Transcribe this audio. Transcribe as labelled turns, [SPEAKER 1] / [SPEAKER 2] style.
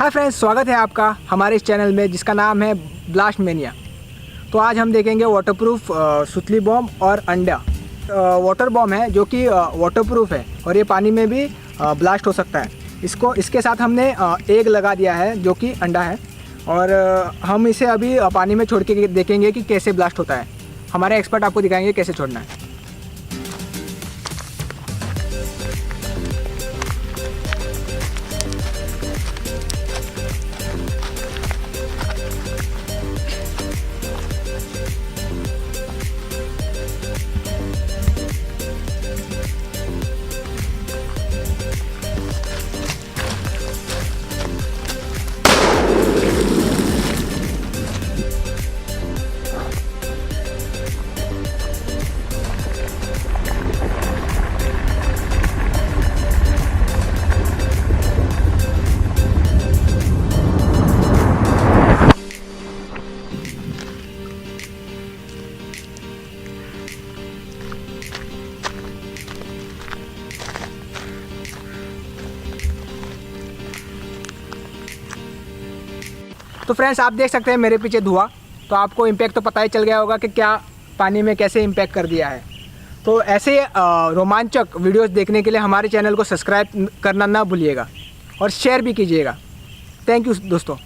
[SPEAKER 1] Hi friends, स्वागत है आपका हमारे इस चैनल में जिसका नाम है ब्लास्ट मेनिया। तो आज हम देखेंगे वाटरप्रूफ सुतली बॉम्ब और अंडा। वाटर बॉम्ब है जो कि वाटरप्रूफ है और ये पानी में भी ब्लास्ट हो सकता है। इसके साथ हमने एग लगा दिया है जो कि अंडा है और हम इसे अभी पानी में छोड़ के देखेंगे कि कैसे ब्लास्ट होता है। हमारे एक्सपर्ट आपको दिखाएंगे कैसे छोड़ना है। तो फ्रेंड्स, आप देख सकते हैं मेरे पीछे धुआं। तो आपको इम्पैक्ट तो पता ही चल गया होगा कि क्या पानी में कैसे इम्पैक्ट कर दिया है। तो ऐसे रोमांचक वीडियोस देखने के लिए हमारे चैनल को सब्सक्राइब करना ना भूलिएगा और शेयर भी कीजिएगा। थैंक यू दोस्तों।